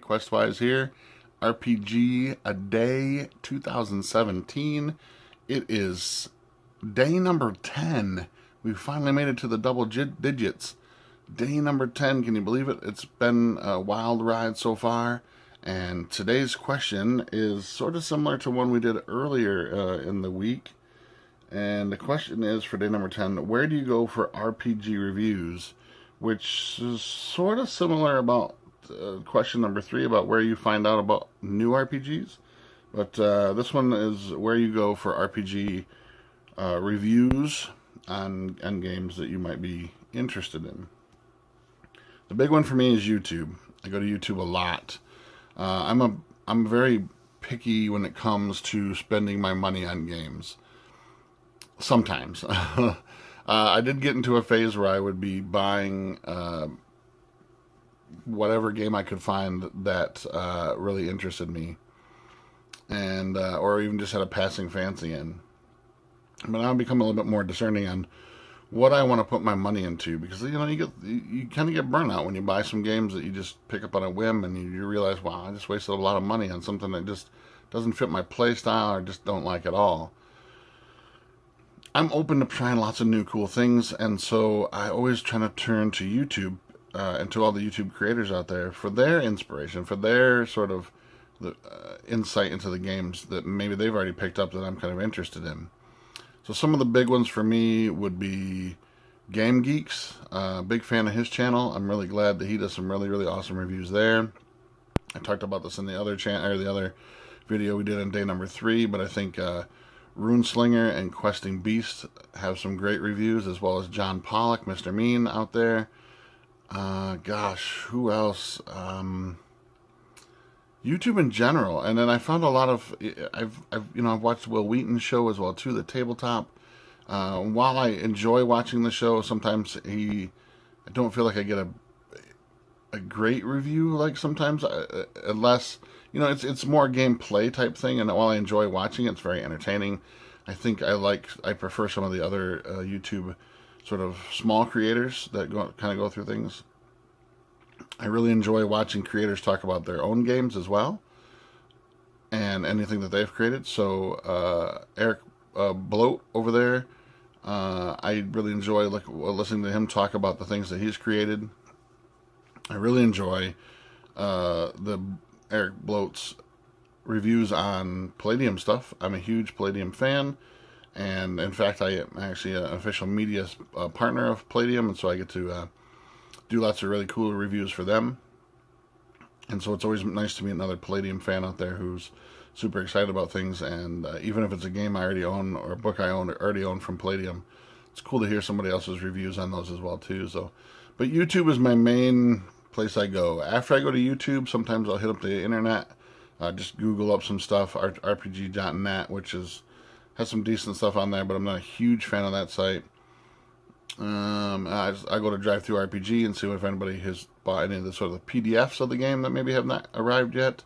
Questwise here. RPG A Day 2017. It is day number 10. We finally made it to the double digits. Day number 10, can you believe it? It's been a wild ride so far. And today's question is sort of similar to one we did earlier in the week. And the question is for day number 10, where do you go for RPG reviews? Which is sort of similar about question number 3 about where you find out about new RPGs. But this one is where you go for RPG reviews on games that you might be interested in. The big one for me is YouTube. I go to YouTube a lot. I'm very picky when it comes to spending my money on games. Sometimes. I did get into a phase where I would be buying whatever game I could find that really interested me, and or even just had a passing fancy in. But now I've become a little bit more discerning on what I want to put my money into, because you kind of get burnout when you buy some games that you just pick up on a whim and you realize, wow, I just wasted a lot of money on something that just doesn't fit my play style or just don't like at all. I'm open to trying lots of new cool things, and so I always try to turn to YouTube and to all the YouTube creators out there for their inspiration, for their sort of insight into the games that maybe they've already picked up that I'm kind of interested in. So some of the big ones for me would be Game Geeks. Big fan of his channel. I'm really glad that he does some really, really awesome reviews there. I talked about this in the other the other video we did on day number 3, but I think Runeslinger and Questing Beast have some great reviews, as well as John Pollock, Mr. Mean out there. Gosh, who else? YouTube in general, and then I found a lot of I've watched Will Wheaton's show as well too, the tabletop. While I enjoy watching the show, sometimes I don't feel like I get a great review. Like sometimes, unless it's more gameplay type thing, and while I enjoy watching it, it's very entertaining. I think I prefer some of the other YouTube sort of small creators that kind of go through things. I really enjoy watching creators talk about their own games as well, and anything that they've created. So Eric Bloat over there, I really enjoy listening to him talk about the things that he's created. I really enjoy the Eric Bloat's reviews on Palladium stuff. I'm a huge Palladium fan, and in fact I am actually an official media partner of Palladium, and so I get to do lots of really cool reviews for them. And so it's always nice to meet another Palladium fan out there who's super excited about things, and even if it's a game I already own or a book I already own from Palladium, it's cool to hear somebody else's reviews on those as well too. So, but YouTube is my main place I go. After I go to YouTube, sometimes I'll hit up the internet, just Google up some stuff, rpg.net, which has some decent stuff on there, but I'm not a huge fan of that site. I go to DriveThruRPG and see if anybody has bought any of the sort of the PDFs of the game that maybe have not arrived yet,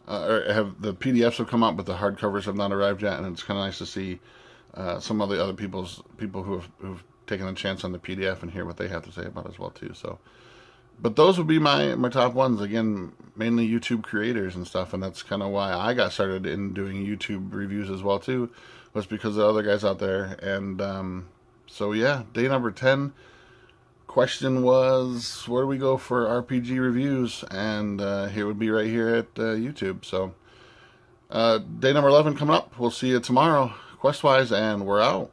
or have the PDFs have come out but the hardcovers have not arrived yet, and it's kind of nice to see some of the other people who've taken a chance on the PDF and hear what they have to say about it as well too. So, but those would be my top ones. Again, mainly YouTube creators and stuff, and that's kind of why I got started in doing YouTube reviews as well too, was because of the other guys out there. And so yeah, day number 10. Question was, where do we go for RPG reviews? And here would be right here at YouTube. So day number 11 coming up. We'll see you tomorrow, Questwise, and we're out.